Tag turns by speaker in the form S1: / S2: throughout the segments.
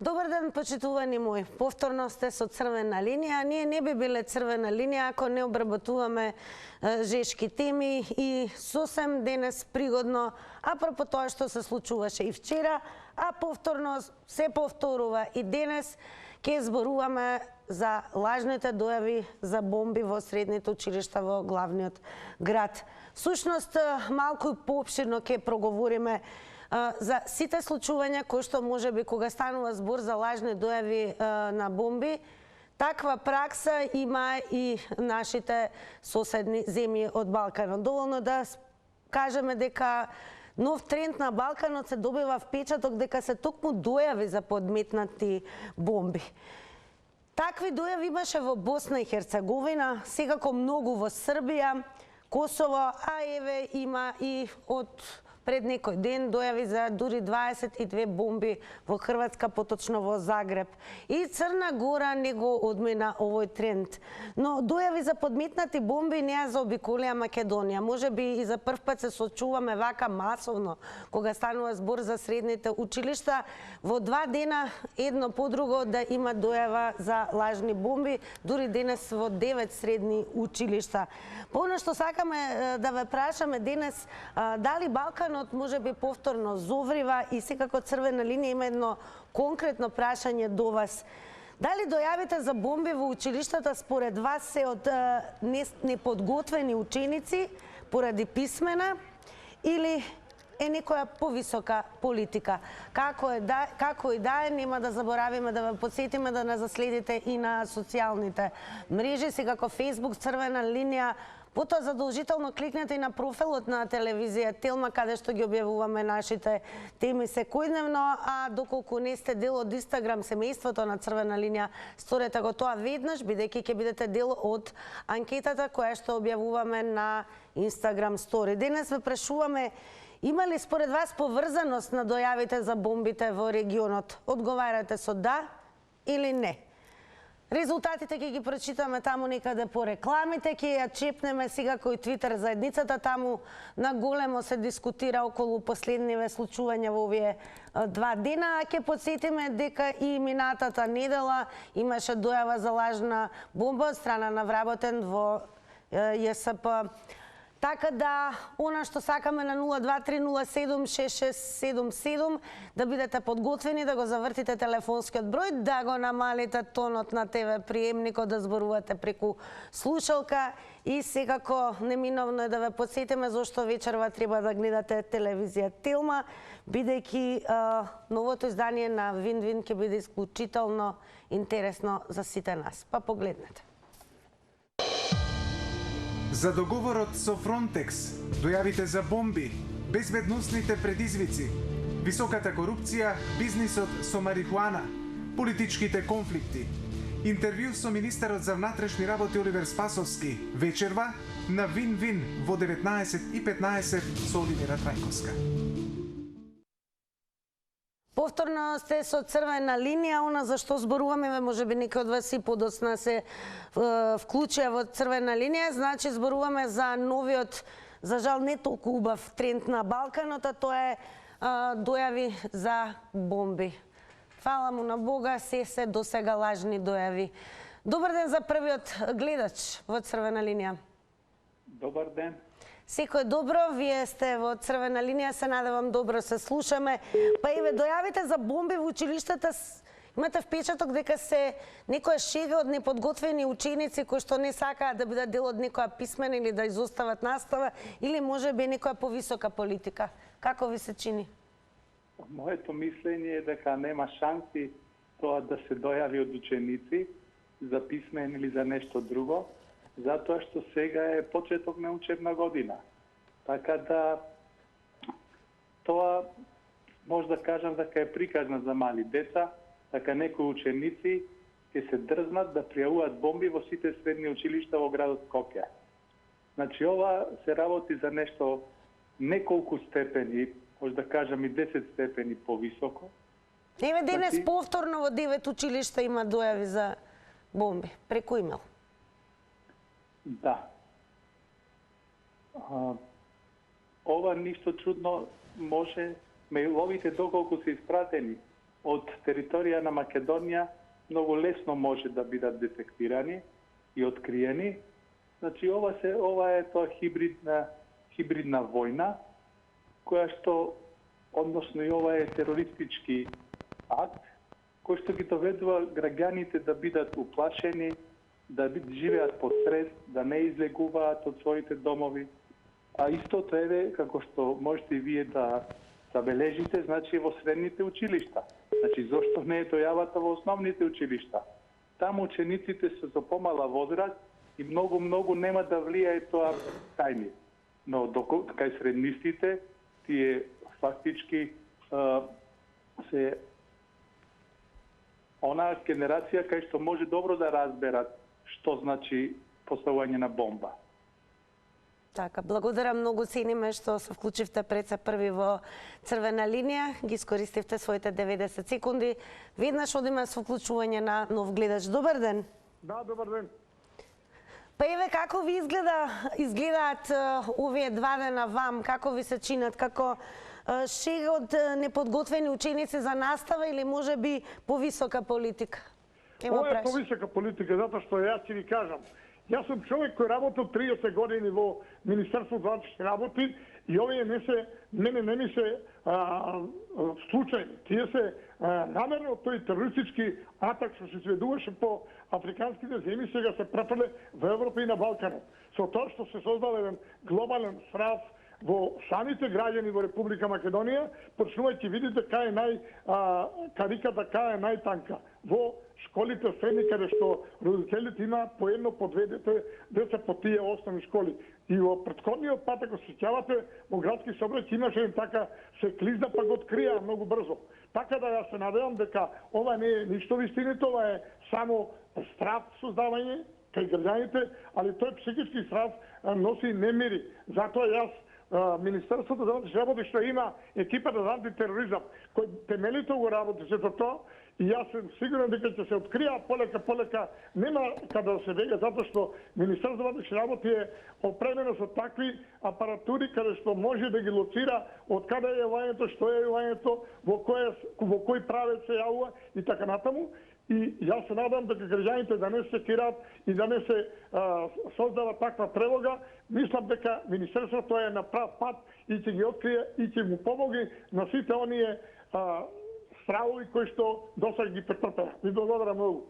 S1: Добар ден, почитувани мои. Повторно сте со црвена линија. Ние не би биле црвена линија ако не обработуваме жешки теми и сосем денес пригодно, апропо тоа што се случуваше и вчера, а повторно се повторува и денес, ќе зборуваме за лажните дојави за бомби во средните училишта во главниот град. Сушност, малку и поопширно ќе проговориме за сите случувања кои што можеби кога станува збор за лажни дојави на бомби, таква пракса има и нашите соседни земји од Балканот. Доволно да кажеме дека нов тренд на Балканот се добива впечаток дека се токму дојави за подметнати бомби. Такви дојави имаше во Босна и Херцеговина, секако многу во Србија, Косово, а еве има и од пред некој ден дојави за дури 22 бомби во Хрватска, поточно во Загреб. И Црна Гора не го одмина овој тренд. Но дојави за подметнати бомби не ја заобиколија Македонија. Можеби и за прв пат се сочуваме вака масовно, кога станува збор за средните училишта, во 2 дена едно по друго да има дојава за лажни бомби, дури денес во 9 средни училишта. Она што сакаме да ве прашаме денес, дали Балканот можеби повторно зоврива и секако црвена линија има едно конкретно прашање до вас. Дали дојавите за бомби во училиштата според вас се од неподготвени ученици поради писмена или е некоја повисока политика? Како и да е, нема да заборавиме да ве подсетиме да нас заследите и на социјалните мрежи, секако Facebook црвена линија. Потоа задолжително кликнете и на профилот на телевизија Телма, каде што ги објавуваме нашите теми секојдневно, а доколку не сте дел од Инстаграм семејството на црвена линија, сторете го тоа веднаш, бидејќи ќе бидете дел од анкетата која што објавуваме на Инстаграм стори. Денес ве прашуваме: има ли според вас поврзаност на дојавите за бомбите во регионот? Одговарате со да или не. Резултатите ќе ги прочитаме таму некаде по рекламите, ќе ја чепнеме сега кој Твитер заедницата, таму на големо се дискутира околу последниве случувања во овие 2 дена, а ќе подсетиме дека и минатата недела имаше дојава за лажна бомба од страна на вработен во ЈСП. Така да, она што сакаме на 023076677, да бидете подготвени, да го завртите телефонскиот број, да го намалите тонот на ТВ приемникот, да зборувате преку слушалка и секако неминовно е да ве подсетиме зошто вечерва треба да гледате телевизија Телма, бидејќи новото издание на Вин-Вин ќе биде исклучително интересно за сите нас. Па погледнете.
S2: За договорот со Фронтекс, дојавите за бомби, безбедносните предизвици, високата корупција, бизнисот со марихуана, политичките конфликти. Интервју со министерот за внатрешни работи Оливер Спасовски вечерва на Вин-Вин во 19:15 со Оливера Трајковска.
S1: Повторно сте со црвена линија, она за што зборуваме, можеби некој од вас и подоцна се вклучија во црвена линија, значи зборуваме за новиот, за жал не толку убав тренд на Балканот, а тоа е дојави за бомби. Фала му на Бога, се до сега лажни дојави. Добар ден за првиот гледач во црвена линија.
S3: Добар ден.
S1: Секој добро, вие сте во црвена линија, се надевам добро се слушаме. Па еве, дојавите за бомби во училиштата, имате впечаток дека се некоја шега од неподготвени ученици кои што не сакаат да бидат дел од некоја писмена или да изостават настава, или можеби некоја повисока политика? Како ви се чини?
S3: Моето мислење е дека нема шанси тоа да се дојави од ученици за писмен или за нешто друго, затоа што сега е почеток на учебна година. Така да тоа може да кажам дека е приказна за мали деца, дека некои ученици ќе се дрзнат да пријавуваат бомби во сите средни училишта во градот Скопје. Значи ова се работи за нешто неколку степени, може да кажам и 10 степени повисоко.
S1: Еве денес повторно во 9 училишта има дојави за бомби преку имейл.
S3: Да. Ова ништо чудно може, мејловите доколку се испратени од територија на Македонија многу лесно може да бидат детектирани и откриени. Значи ова е тоа хибридна војна која што, односно и ова е терористички акт кој што ги доведува граѓаните да бидат уплашени, да живеат под стрес, да не излегуваат од своите домови. А истото е, како што можете и вие да забележите, значи во средните училишта. Значи, зошто не е дојавата во основните училишта? Таму учениците се за помала возраст и многу нема да влијае тоа кај нив. Но кај среднистите, тие фактички се онаа генерација кај што може добро да разберат што значи поставување на бомба.
S1: Така, благодарам многу, цениме што се вклучивте пред се први во црвена линија, ги искористивте своите 90 секунди. Веднаш одиме со вклучување на нов гледач. Добар ден.
S4: Да, добар ден.
S1: Па еве како ви изгледаат овие два дена вам, како ви се чинат, како шега од неподготвени ученици за настава или можеби повисока политика?
S4: Ова е повисока политика, затоа што јас ќе ви кажам. Јас сум човек кој работил 30 години во Министерство за вътрешни работи и овие мене не ми се случајни. Тие се намерно тој терористички атак што се сведуваше по африканските земји сега се препрле во Европа и на Балканот. Со тоа што се создал еден глобален страв во самите граѓани во Република Македонија, почнувајќи видите кај е кариката кај е најтанка. Во школите средни каде што родителите има по едно, по две деца по тие основни школи. И во претходниот пат, ако се сеќавате, во градски сообраќај имаше еден така се клизна, па го открија многу брзо. Така да јас се надевам дека ова не е ништо вистинито, ова е само страв создавање кај граѓаните, али тој психички страв носи немири. Затоа јас Министерството за вътрешни работи што има екипата за антитероризам, кој темелито го работи сето тоа, и јас сум сигурен дека ќе се откријат полека, нема каде да се бега, затоа што Министерството за вътрешни работи е опремено со такви апаратури каде што може да ги лоцира од каде е јавањето, што е јавањето, во кој правец се јавува и така натаму. И јас се надам дека граѓаните да не се секираат и да не се создава таква тревога. Мислам дека Министерството е на прав пат и ќе ги открие и ќе му помогне на сите оние стравови кои што досега ги претрпеа. Ви благодарам многу.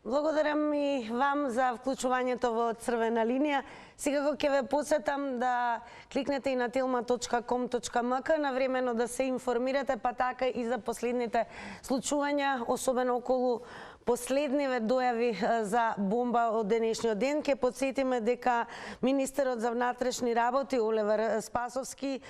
S1: Благодарам и вам за вклучувањето во црвена линија. Секако ќе ве посетам да кликнете и на telma.com.mk навремено да се информирате, па така и за последните случувања, особено околу последниве дојави за бомба од денешниот ден. Ке подсетиме дека министерот за внатрешни работи Оливер Спасовски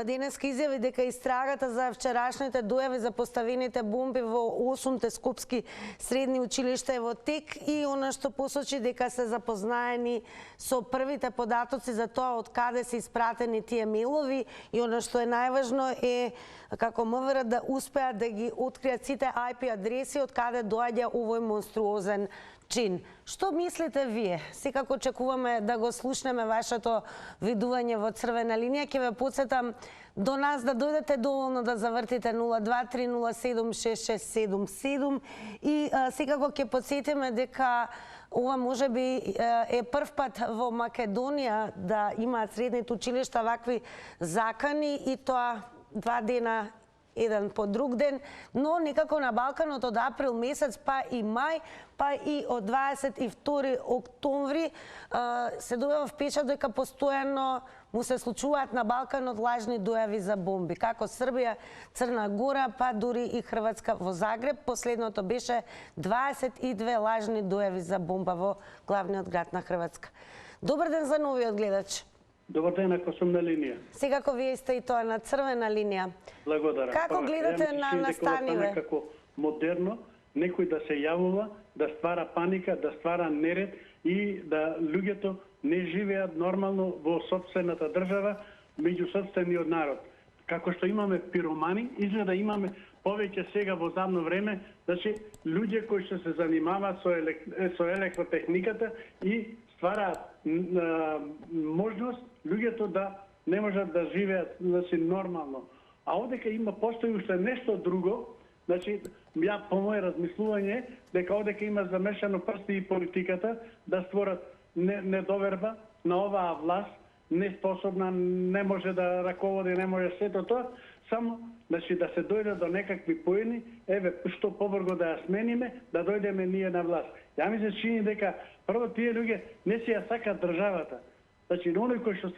S1: денеска изјави дека истрагата за вчерашните дојави за поставените бомби во 8-те скопски средни училишта е во тек и она што посочи дека се запознаени со првите податоци за тоа од каде се испратени тие мејлови и она што е најважно е како МВР да успеат да ги откријат сите IP адреси од каде доаѓа овој монструозен чин. Што мислите вие? Секако очекуваме да го слушнеме вашето видување во црвена линија. Ќе ве подсетам до нас да дојдете доволно да завртите 023076677 и секако ќе подсетиме дека ова можеби е прв пат во Македонија да имаат средните училишта вакви закани и тоа 2 дена еден по друг ден, но некако на Балканот од април месец, па и мај, па и од 22 октомври се добива впечат дека постојано му се случуваат на Балканот лажни дојави за бомби, како Србија, Црна Гора, па дури и Хрватска во Загреб. Последното беше 22 лажни дојави за бомба во главниот град на Хрватска. Добар ден за новиот гледач.
S5: Добар ден, ако сум на линија.
S1: Секако вие сте и тоа на црвена линија.
S5: Благодарам.
S1: Како гледате на настаниве?
S5: Како модерно, некој да се јавува, да ствара паника, да ствара неред и да луѓето не живеат нормално во сопствената држава, меѓу сопствениот народ. Како што имаме пиромани, изгледа имаме повеќе сега во задно време, значи луѓе кои што се занимаваат со електротехниката и ствараат можност луѓето да не можат да живеат, значи, нормално. А одека постои уште нешто друго, значи ја по моје размислување дека одека има замешано прсти и политиката да створат недоверба на оваа власт, неспособна, не може да раководи, не може сето тоа, само значи да се дојде до некакви поени, еве што побрзо да ја смениме, да дојдеме ние на власт. Ја ми се чини дека прво тие луѓе не си ја сакаат државата. Значи оној кој што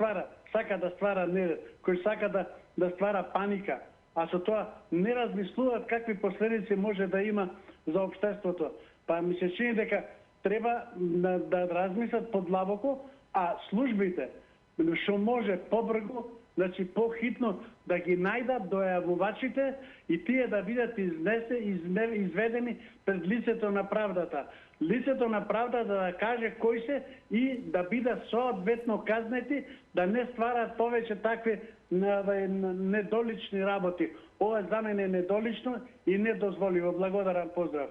S5: сака да ствара неред, кој сака да ствара паника, а со тоа не размислуваат какви последици може да има за општеството. Па ми се чини дека треба да размислат подлабоко, а службите што може побрзо, значи похитно да ги најдат дојавувачите и тие да бидат изведени пред лицето на правдата. Лицето на правдата да каже кој се и да бидат соодветно казнети, да не стварат повеќе такви недолични работи. Ова за мене е недолично и недозволиво. Благодарам, поздрав.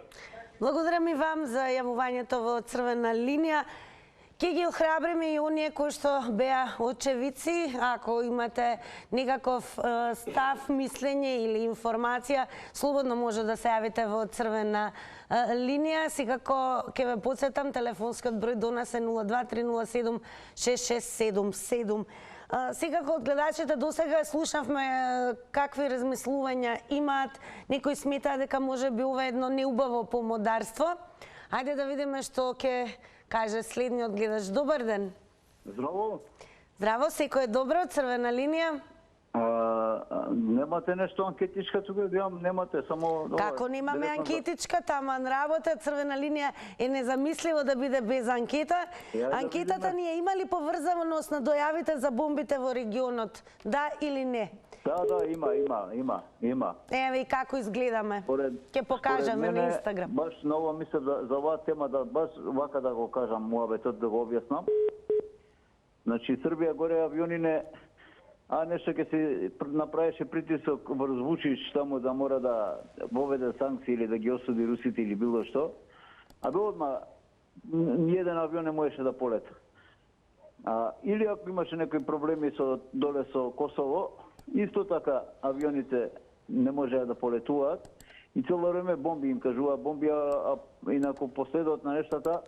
S1: Благодарам и вам за јавувањето во Црвена линија. Ке ги охрабриме и оние кои што беа очевидци. Ако имате некаков став, мислење или информација, слободно може да се јавите во Црвена линија. Секако ќе ве потсетам, телефонскиот број до нас е 02-307-6677. Секако од гледачите досега слушавме какви размислувања имаат. Некои сметаат дека може би ова е едно неубаво помодарство. Ајде да видиме што ќе каже следниот гледач. Добар ден.
S6: Здраво.
S1: Здраво, секој е добро, Црвена линија.
S6: Немате нешто анкетичка тука да имам, немате само...
S1: Како немаме анкетичка, таман работа, Црвена линија е незамисливо да биде без анкета. Анкетата ни е има ли поврзаност на дојавите за бомбите во регионот? Да или не?
S6: Да, има.
S1: Еве и како изгледаме. Ќе покажеме на Инстаграм.
S6: Баш ново мислам за оваа тема да баш вака да го кажам, муабетот да го објаснам. Значи Србија горе авиони а нешто ќе се направеше притисок врз Вучич таму да мора да воведе санкции или да ги осуди русите или било што. А бе одма ниеден авион не можеше да полета. Или ако имаше некои проблеми доле со Косово, исто така авионите не можеа да полетуваат и цело време бомби им кажува бомби, инаку последот на нештата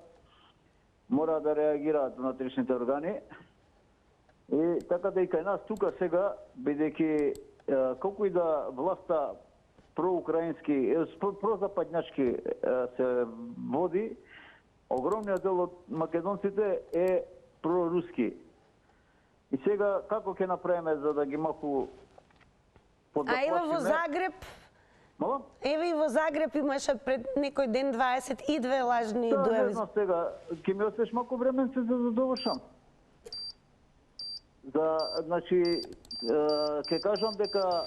S6: мора да реагираат внатрешните органи. И така да и кај нас тука сега, бидејќи колку и да власта проукраински, прозападњачки се води, огромниот дел од македонците е проруски. И сега како ќе направиме за да ги малку подзаплашиме?
S1: А ева во Загреб?
S6: Мало?
S1: Еве и во Загреб имаше пред некој ден 22 лажни дојави.
S6: Да, не знам сега, ќе ми остеш малку време за да довршам. Значи, ќе кажам дека...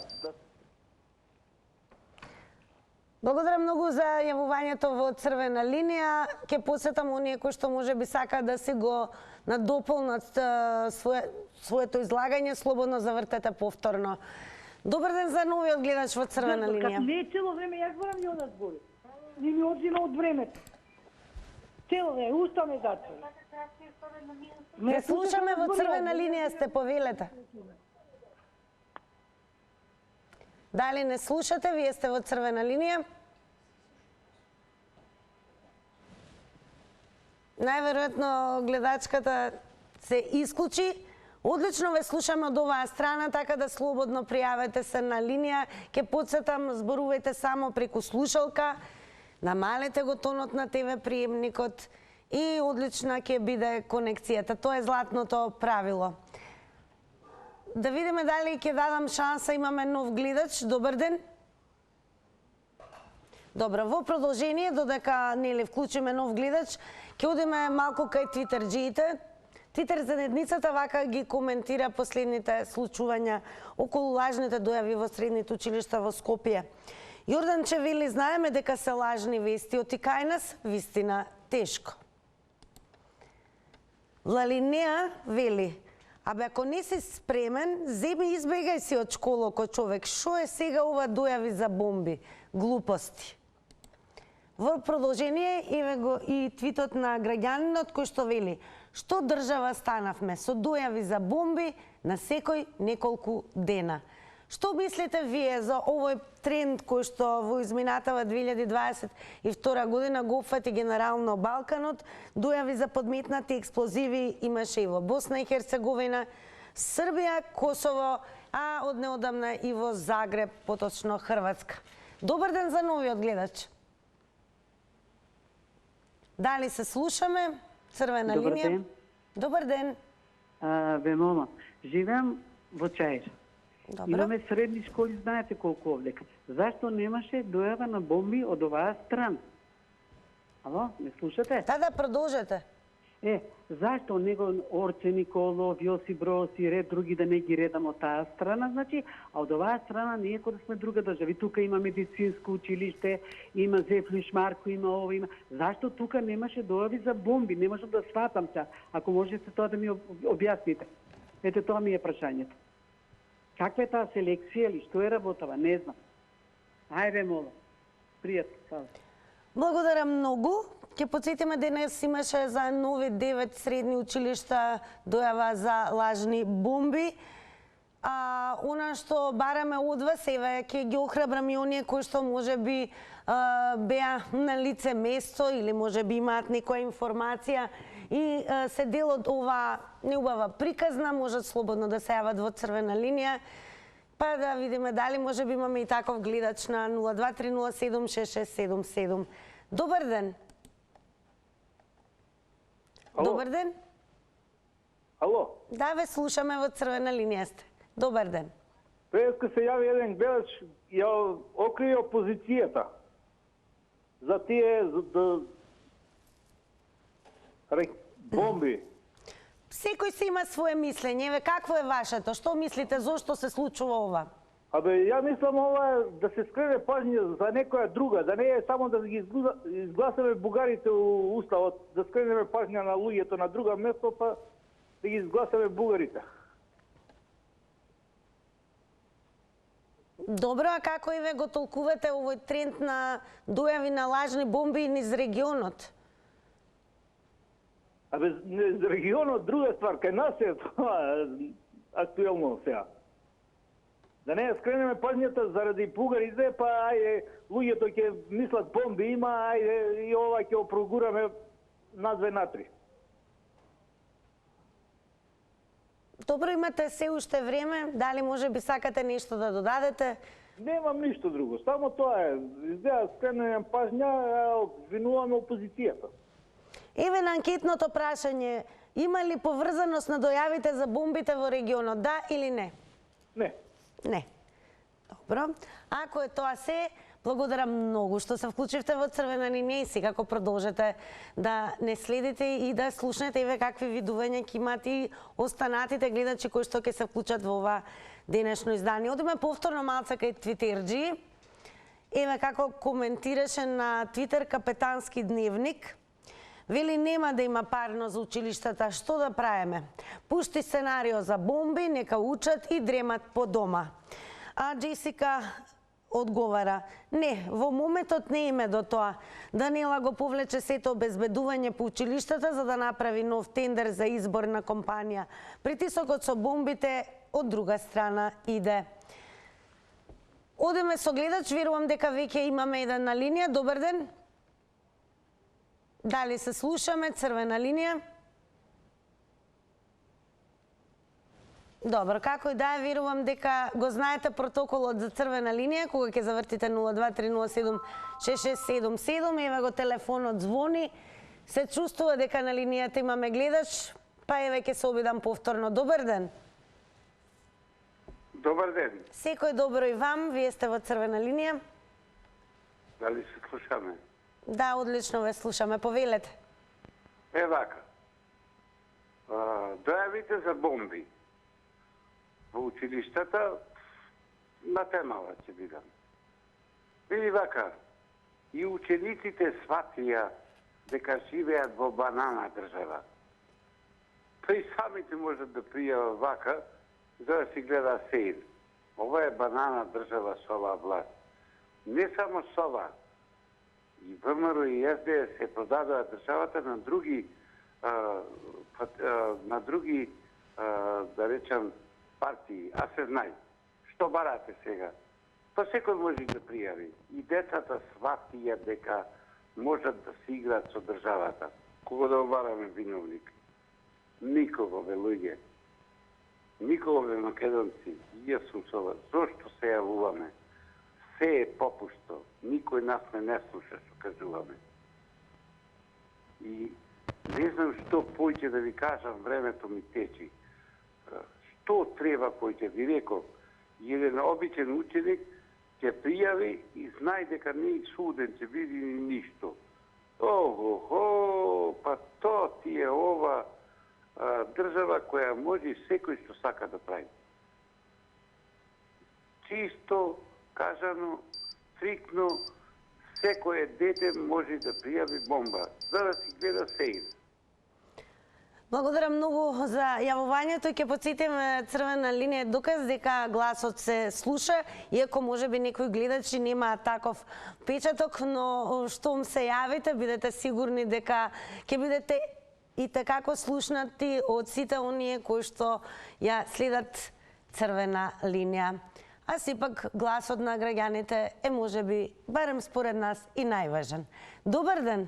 S1: Благодарам многу за јавувањето во Црвена линија. Ќе посетам оние кои што може би сакаат да се го надополнат своето излагање, слободно завртете повторно. Добар ден за новиот гледач во Црвена линија.
S7: Не е цело време, јас барам ја да збори. Не ми одзима од времето. Цело време, уста ме затвори.
S1: Не слушаме во Црвена линија, сте повелете. Дали не слушате, вие сте во Црвена линија? Најверојатно гледачката се исклучи. Одлично ве слушаме од оваа страна, така да слободно пријавете се на линија. Ке потсетам, зборувајте само преку слушалка, намалете го тонот на ТВ приемникот и одлична ќе биде конекцијата. Тоа е златното правило. Да видиме дали ќе дадам шанса, имаме нов гледач. Добар ден. Добро, во продолжение, додека нели вклучиме нов гледач, ќе одиме малку кај твитерџиите. Твитер заедницата вака ги коментира последните случувања околу лажните дојави во средните училишта во Скопје. Јордан Чевели, знаеме дека се лажни вести, оти кај нас вистина тешко. Влалинеа вели: абе ако не си спремен, земи избегај си од школа кој човек. Шо е сега ова дојави за бомби? Глупости. Во продолжение еве го и твитот на граѓанинот кој што вели: што држава станавме со дојави за бомби на секој неколку дена. Што мислите вие за овој тренд кој што во изминатава 2022 година го опфати генерално Балканот, дојави за подметнати експлозиви имаше и во Босна и Херцеговина, Србија, Косово, а од неодамна и во Загреб, поточно Хрватска. Добар ден за новиот гледач. Дали се слушаме? Црвена
S8: Добар
S1: линија.
S8: ден.
S1: Добар ден.
S8: Ве молам, живеам во Чаир.
S1: Добро.
S8: Имаме средни школи, знаете колку овдека. Зашто немаше дојава на бомби од оваа страна? Ало, ме слушате?
S1: Да, продолжете.
S8: Зашто него Орче Николов, Јосип Брос и ред други да не ги редам од таа страна, значи, а од оваа страна ние кога сме друга држава. И тука има медицинско училиште, има Зефлиш Марко, има ова, има. Зашто тука немаше дојави за бомби? Не можам да сватам се. Ако можете тоа да ми објасните. Ете, тоа ми е прашањето. Каква е таа селекција или што е работава? Не знам. Ајде, молам. Пријатно.
S1: Благодарам многу. Ќе подсетиме, денес имаше за нови 9 средни училишта дојава за лажни бомби. Она што бараме од вас, еве, ќе ги охрабрам и оние кои што можеби беа на лице место или можеби имаат некоја информација и се дел од ова неубава приказна, можат слободно да се јават во црвена линија, па да видиме дали можеби имаме и таков гледач на 023076677. Добар ден.
S9: Ало.
S1: Добар ден.
S9: Ало.
S1: Да, ве слушаме, во црвена линија сте. Добар ден.
S9: Преска се јави еден гледач, ја окрие опозицијата за тие бомби.
S1: Секој си има свое мислење. Еве, какво е вашето? Што мислите, зошто се случува ова?
S9: Ја мислам ова е да се скрене пажња за некоја друга, да не е само да ги изгласаме бугарите у уставот, да скренеме пажња на луѓето на друга место, па да ги изгласаме бугарите.
S1: Добро, а како и ве го толкувате овој тренд на дојави на лажни бомби низ регионот?
S9: Низ регионот друга ствар, кај нас е тоа актуелно сега. Да не скренеме пажњата заради бугарите, па ајде луѓето ќе мислат бомби има, ајде и ова ќе опрогураме на две натри.
S1: Добро, имате се уште време, дали може би сакате нешто да додадете?
S9: Немам ништо друго, само тоа е. Изгледа скренеме пажња, обвинуваме опозицијата.
S1: Еве на анкетното прашање, има ли поврзаност на дојавите за бомбите во регионот, да или не?
S9: Не.
S1: Не. Добро. Ако е тоа се, благодарам многу што се вклучивте во црвена линија и секако продолжете да не следите и да слушнете еве какви видувања ќе имат и останатите гледачи кои што ќе се вклучат во ова денешно издание. Одиме повторно малце кај Твитерџи. Еве како коментираше на Твитер Капетански дневник. Вели нема да има парно за училиштата, што да правиме? Пушти сценарио за бомби, нека учат и дремат по дома. А Джесика одговара, не, во моментот не име до тоа. Даниела го повлече сето обезбедување по училиштата за да направи нов тендер за избор на компанија. Притисокот со бомбите од друга страна иде. Одеме со гледач, верувам дека веќе имаме еден на линија. Добар ден. Дали се слушаме? Црвена линија. Добро, како и да е, верувам дека го знаете протоколот за црвена линија, кога ќе завртите 023076677, еве го телефонот звони, се чувствува дека на линијата имаме гледач, па еве ќе се обидам повторно. Добар ден.
S10: Добар ден.
S1: Секој добро и вам, вие сте во црвена линија.
S10: Дали се слушаме?
S1: Да, одлично ве слушаме, повелете.
S10: Вака. Дојавите за бомби во училиштата на темава ќе бидам. Види вака, и учениците сватија дека живеат во банана држава. Па и самите можат да пријава вака, за да си гледа сеир. Ова е банана држава со оваа власт. Не само со ова, и ВМРО и СДС се продадоа државата на други, да речам, партии, а се знае. Што барате сега? Па секој може да пријави. И децата сватија дека можат да се играат со државата. Кога да обараме виновник? Никого, бе, луѓе. Никого, бе, македонци. И јас сум со вас. Зошто се јавуваме? Се е попушто. Никој нас не слуша што кажуваме. И не знам што поќе да ви кажам, времето ми течи. Што треба поќе, ви реков, еден обичен ученик ќе пријави и знај дека не е суден, ќе биде ни ништо. Ого, па то ти е ова држава која може секој што сака да прави. Чисто, кажано, стрикно, секое дете може да пријави бомба, за да си гледа сејд.
S1: Благодарам многу за јавувањето и ќе потсетим црвена линија доказ дека гласот се слуша, иако можеби некои гледачи нема таков печаток, но штом се јавите, бидете сигурни дека ќе бидете и такако слушнати од сите оние кои што ја следат црвена линија. А сепак гласот на граѓаните е можеби, барем според нас, и најважен. Добар ден!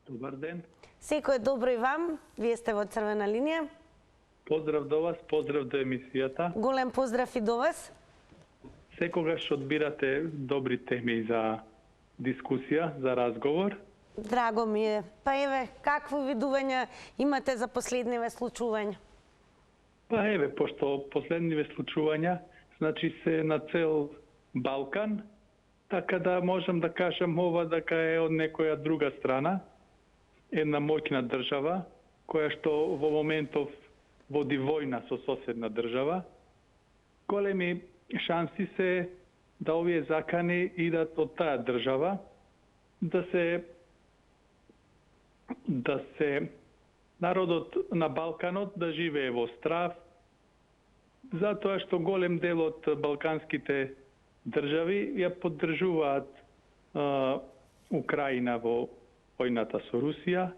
S5: Добар ден!
S1: Секој добро и вам, вие сте во црвена линија.
S5: Поздрав до вас, поздрав до емисијата.
S1: Голем поздрав и до вас.
S5: Секогаш одбирате добри теми за дискусија, за разговор.
S1: Драго ми е. Па еве, какво видувања имате за последниве случувања?
S5: Па еве, пошто последниве случувања, значи се на цел Балкан, така да можам да кажам ова дека е од некоја друга страна, една моќна држава, која што во моментов води војна со соседна држава. Големи шанси се да овие закани идат од таа држава, да се народот на Балканот да живее во страв, затоа што голем дел од балканските држави ја поддржуваат Украина во војната со Русија,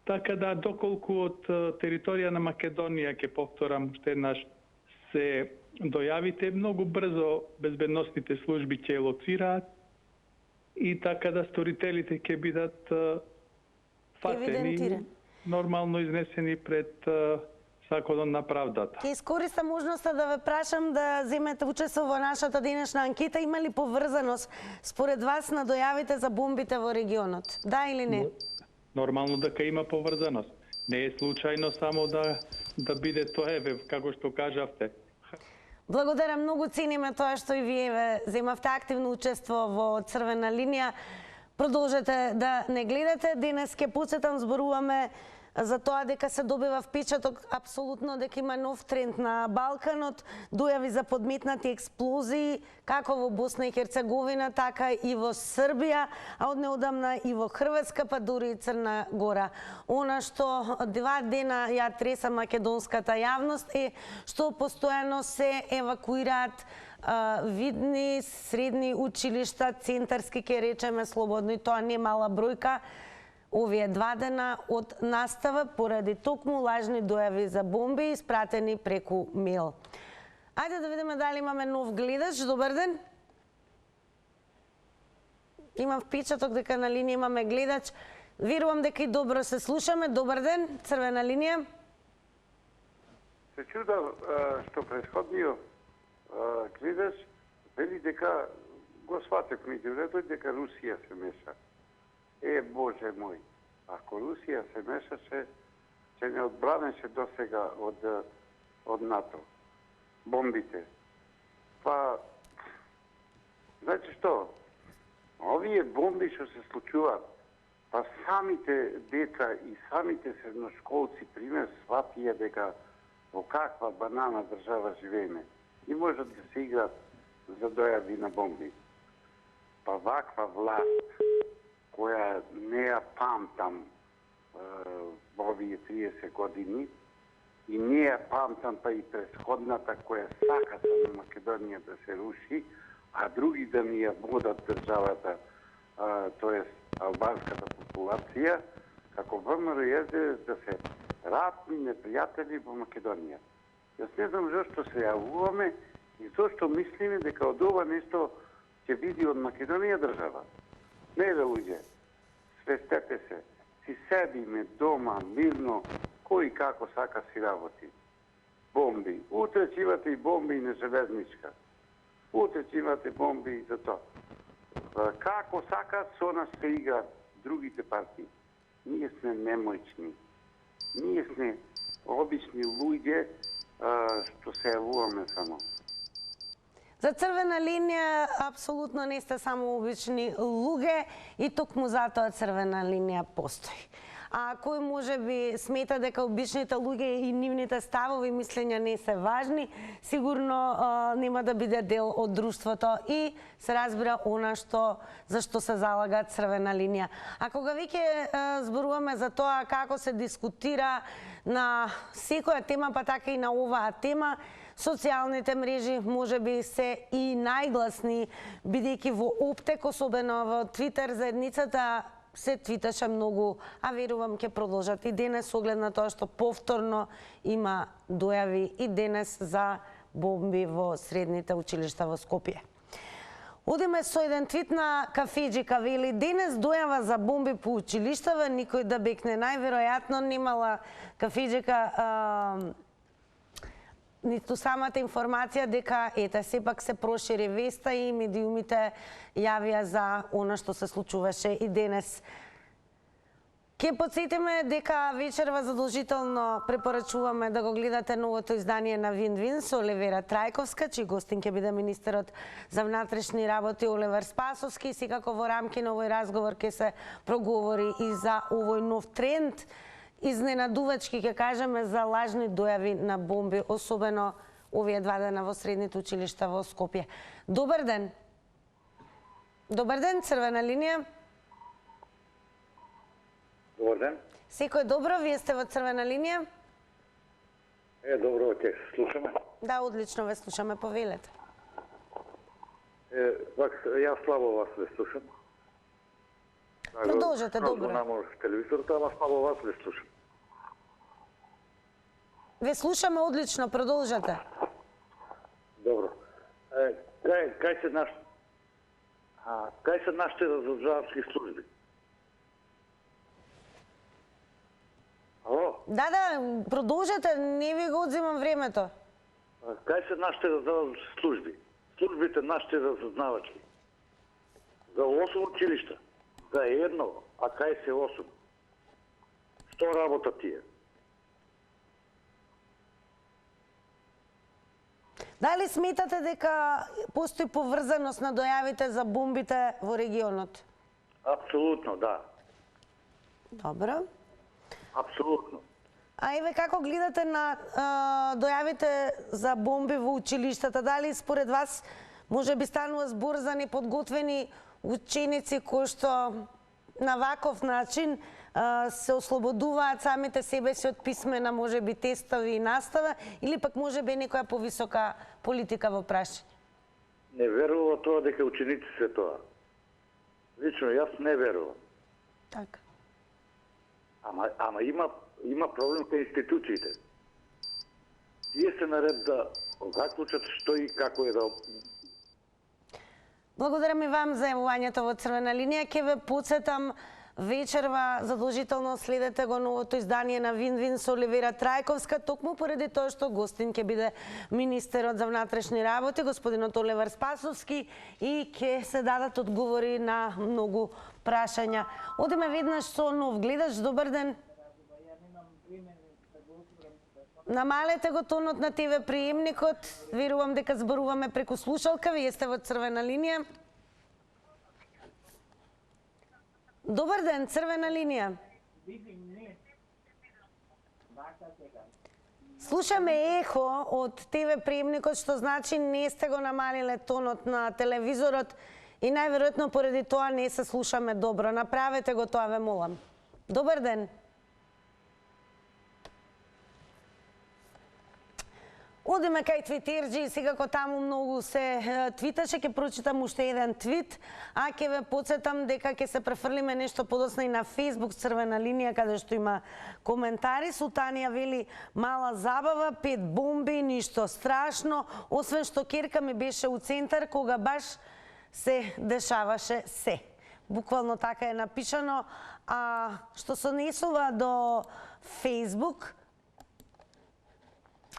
S5: така да доколку од територија на Македонија, ќе повторам уште еднаш, се дојавите, многу брзо безбедносните служби ќе лоцираат и така да сторителите ќе бидат фатени, нормално изнесени пред законот на правдата.
S1: Ќе искористам можноста да ве прашам да земете учество во нашата денешна анкета. Има ли поврзаност според вас на дојавите за бомбите во регионот? Да или не?
S5: Нормално дека има поврзаност. Не е случајно само да биде тоа, еве, како што кажавте.
S1: Благодарам, многу цениме тоа што и вие земавте активно учество во црвена линија. Продолжете да не гледате. Денес ќе потсетам, зборуваме за тоа дека се добива впечаток апсолутно дека има нов тренд на Балканот, дојави за подметнати експлозии како во Босна и Херцеговина, така и во Србија, а од неодамна и во Хрватска, па дури и Црна Гора. Она што 2 дена ја треса македонската јавност е што постојано се евакуираат видни средни училишта, центарски ќе речеме слободно, и тоа не мала бројка, овие 2 дена од настава поради токму лажни дојави за бомби испратени преку мејл. Ајде да видиме дали имаме нов гледач. Добар ден. Имам впечаток дека на линија имаме гледач. Верувам дека и добро се слушаме. Добар ден, црвена линија.
S10: Се чудам што претходниот гледач вели дека го сватев меѓувредот дека Русија се меша. Боже мој, ако Русија се мешаше, ќе не одбранеше досега од НАТО. Бомбите. Па, значи што, овие бомби што се случуваат, па самите деца и самите средношколци, пример, сватија дека во каква банана држава живееме и можат да се играат за дојави на бомби. Па ваква власт, која не ја памтам во овие 30 години и не ја памтам па и претходната која сака на Македонија да се руши, а други да ни ја водат државата, тоест албанската популација, како ВМРО да се ратни непријатели во Македонија. Јас не знам зашто се јавуваме И зашто мислиме дека од ова нешто ќе биде од Македонија држава? Не бе, луѓе, свестете се, си седиме дома, мирно, кој како сака си работи. Бомби. Утре ќе имате и бомби и на железничка. Утре ќе имате бомби и за тоа. Како сака, со нас се играат другите партии. Ние сме немојчни. Ние сме обични луѓе што се јавуваме само.
S1: За црвена линија апсолутно не сте само обични луѓе и токму затоа црвена линија постои. А кој може би смета дека обичните луѓе и нивните ставови и мислења не се важни, сигурно нема да биде дел од друштвото и се разбира она за што се залага црвена линија. А кога веќе зборуваме за тоа како се дискутира на секоја тема, па така и на оваа тема, социјалните мрежи може би се и најгласни, бидејќи во оптек, особено во Твитер, заедницата се твиташе многу, а верувам ќе продолжат и денес, оглед на тоа што повторно има дојави и денес за бомби во средните училишта во Скопје. Одиме со еден твит на Кафеџика, вели: денес дојава за бомби по училиштава, никој да бекне. Најверојатно немала Кафеџика ниту самата информација дека сепак се прошири веста и медиумите јавија за она што се случуваше и денес. Ке подсетиме дека вечерва задолжително препорачуваме да го гледате новото издание на Вин-Вин со Оливера Трајковска, чиј гостин ќе биде министерот за внатрешни работи Оливер Спасовски. Секако во рамки на овој разговор ќе се проговори и за овој нов тренд, изненадувачки ќе кажеме, за лажни дојави на бомби, особено овие 2 дена во средните училишта во Скопје. Добар ден. Добар ден, црвена линија.
S11: Добар ден.
S1: Секој добро, вие сте во црвена линија?
S11: Добро, ќе слушаме.
S1: Да, одлично ве слушаме, повелете.
S11: Јас слабо вас ве слушам.
S1: Продолжете, добро.
S11: На мој телевизорот, ама слабо вас ве слушам.
S1: Ве слушаме одлично, продолжете.
S11: Добро. Кај се нашите разузнавачки служби? Ало?
S1: Да, продолжете, не ви го одзимам времето.
S11: Кај се нашите разузнавачки служби? Службите нашите разузнавачки. За 8 училишта. За едно, а кај се 8? Што работат тие?
S1: Дали сметате дека постои поврзаност на дојавите за бомбите во регионот?
S11: Апсолутно, да.
S1: Добро.
S11: Апсолутно.
S1: А еве како гледате на дојавите за бомби во училиштата? Дали според вас може би станува збор за неподготвени ученици кои што на ваков начин се ослободуваат самите себе си од писмена, може би, тестови и настава, или пак може би некоја повисока политика во прашање?
S11: Не верувам тоа дека ученици се тоа. Лично јас не верувам.
S1: Така.
S11: Ама има проблем кај институциите. Тие се наред да заклучат што и како е да...
S1: Благодарам и вам за јавувањето во црвена линија. Ке ве подсетам, вечерва задолжително следете го новото издание на Вин-Вин со Оливера Трајковска, токму поради тоа што гостин ќе биде министерот за внатрешни работи, господинот Оливер Спасовски, и ќе се дадат одговори на многу прашања. Одиме веднаш со нов гледач. Добар ден. Намалете го тонот на ТВ приемникот. Верувам дека зборуваме преку слушалка. Вие сте во црвена линија. Добар ден, црвена линија. Слушаме ехо од ТВ приемникот, што значи не сте го намалиле тонот на телевизорот и најверојатно поради тоа не се слушаме добро. Направете го тоа, ве молам. Добар ден. Одиме кај Твитерџи, секако таму многу се твиташе, ќе прочитам уште еден твит, а ќе ве подсетам дека ќе се префрлиме нешто подоцна и на Facebook црвена линија, каде што има коментари. Султанија вели мала забава, 5 бомби, ништо страшно, освен што керка ми беше у центар кога баш се дешаваше се. Буквално така е напишано. А што се однесува до Facebook,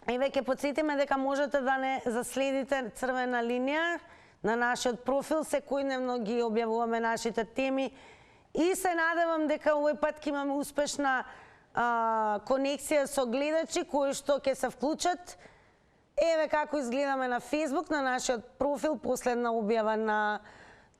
S1: и веќе подсетиме дека можете да не заследите црвена линија на нашиот профил, секојдневно ги објавуваме нашите теми и се надевам дека овој пат ќе имаме успешна конексија со гледачи кои што ќе се вклучат. Еве како изгледаме на Facebook, на нашиот профил, последна објава на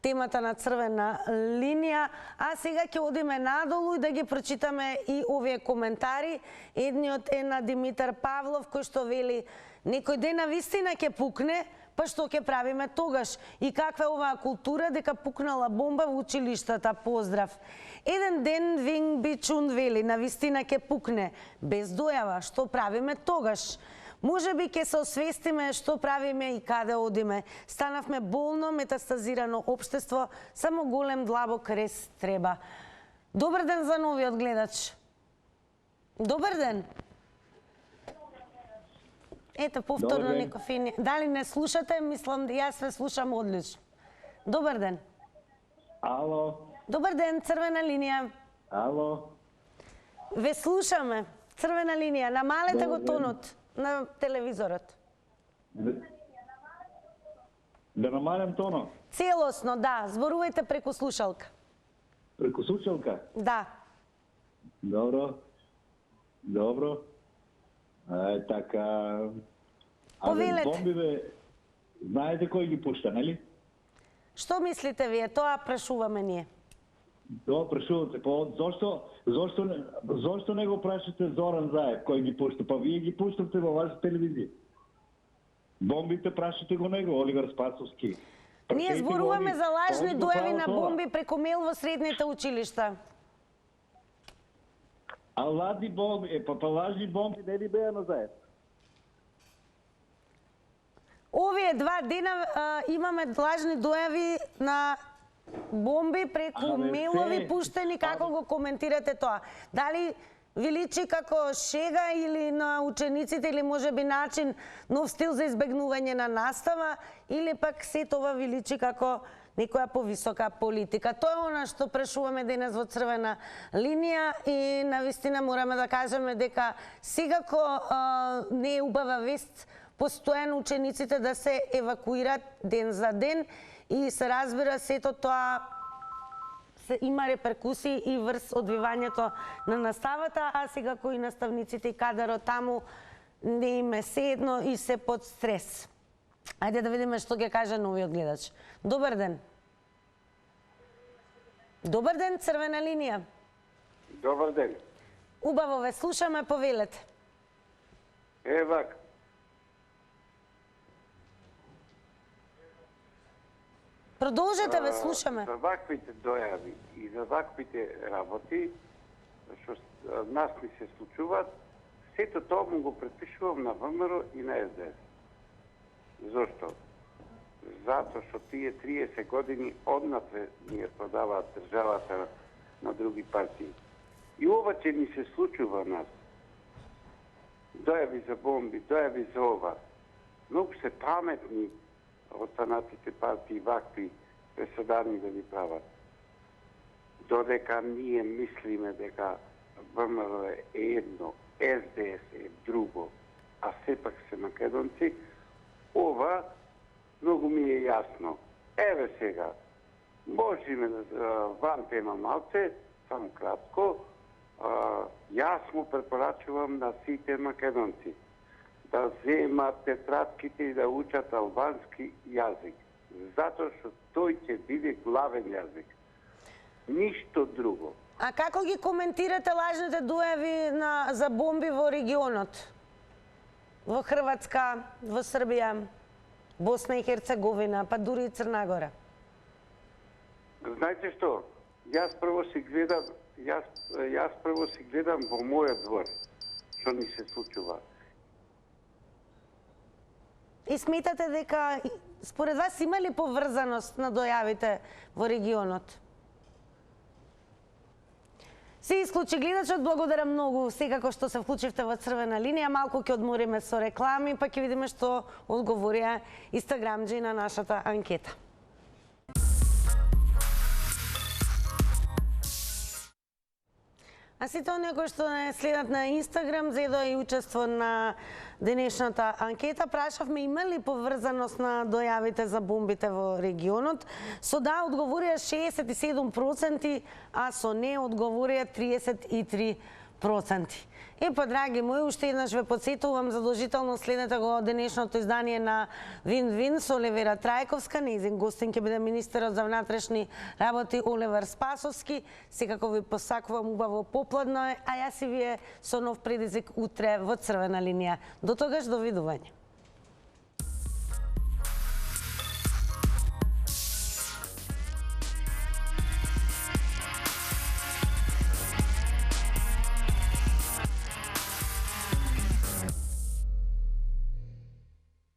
S1: темата на црвена линија, а сега ќе одиме надолу и да ги прочитаме и овие коментари. Едниот е на Димитар Павлов, кој што вели: некој ден на вистина ќе пукне, па што ќе правиме тогаш? И каква е оваа култура дека пукнала бомба во училиштата? Поздрав. Еден ден Винг Бичун вели: на вистина ќе пукне, без дојава, што правиме тогаш? Може би ќе се освестиме што правиме и каде одиме. Станавме болно метастазирано општество, само голем длабок рез треба. Добар ден за новиот гледач. Добар ден. Ето, повторно некој. Дали не слушате? Мислам, јас ве слушам одлично. Добар ден.
S12: Ало.
S1: Добар ден, црвена линија.
S12: Ало.
S1: Ве слушаме. Црвена линија. Намалете го тонот на телевизорот.
S12: Да намалям тонот?
S1: Целосно, да. Зборувајте преку слушалка.
S12: Преку слушалка?
S1: Да.
S12: Добро. Добро. Така...
S1: Повелете.
S12: Бомбиве, знаете кој ги пушта, нели?
S1: Што мислите вие? Тоа прашуваме ние.
S12: Тоа прашувате. Зошто не го прашате Зоран Заев кој ги пушта? Па вие ги пуштате во вашата телевизија. Бомбите прашате го него, Оливер Спасовски.
S1: Ние зборуваме за лажни дојави на бомби преку мејл во средните училишта.
S12: А ладни бомби, па лажни бомби не ли беа на Заев?
S1: Овие 2 дена имаме лажни дојави на бомби преку мејлови пуштени. Како го коментирате тоа? Дали ви личи како шега или на учениците, или можеби начин, нов стил за избегнување на настава, или пак се тоа ви личи како некоја повисока политика? Тоа е она што прашуваме денес во црвена линија и навистина мораме да кажеме дека секако не е убава вест постојано учениците да се евакуират ден за ден и се разбира сето тоа има реперкусии и врз одвивањето на наставата, а секако и наставниците и кадарот таму не им е седно и се под стрес. Ајде да видиме што ќе каже новиот гледач. Добар ден. Добар ден, црвена линија.
S10: Добар ден.
S1: Убаво ве слушаме, повелете.
S10: Евак.
S1: Продолжете, ве слушаме.
S10: За ваквите дојави и за ваквите работи, што нас ми се случуваат, сето тоа му го препишувам на ВМРО и на СДС. Зошто? Затоа што тие 30 години однапред ни ја продаваат државата на други партии. И ова ќе ни се случува нас. Дојави за бомби, дојави за ова. Многу се паметни останатите партии вакви преседани да ни прават. Додека ние мислиме дека ВМРО е едно, СДС е друго, а сепак се македонци, ова многу ми е јасно. Еве сега, можеме да ван тема малце, само кратко, јас му препорачувам на сите македонци да земат тетрадките и да учат албански јазик. Затоа што тој ќе биде главен јазик. Ништо друго.
S1: А како ги коментирате лажните дојави за бомби во регионот? Во Хрватска, во Србија, Босна и Херцеговина, па дури и Црна Гора?
S10: Знаете што? Јас прво си гледам во мојот двор, што ни се случува.
S1: И сметате дека според вас има ли поврзаност на дојавите во регионот? Се исклучи гледачот, благодарам многу секако што се вклучивте во Црвена линија. Малку ќе одмориме со реклами, па ќе видиме што одговорија инстаграмџи на нашата анкета. А сите оние кои што не следат на Инстаграм, зедоа и учество на денешната анкета. Прашавме има ли поврзаност на дојавите за бомбите во регионот. Со да одговорија 67%, а со не одговорија 33%. Па, драги мои, уште еднаш ве подсетувам, задолжително следете го денешното издание на Вин-Вин со Оливера Трајковска. Нејзин гостин ќе биде министерот за внатрешни работи Оливер Спасовски. Секако ви посакувам убаво попладно, а јас и вие со нов предизвик утре во Црвена линија. До тогаш, довидување.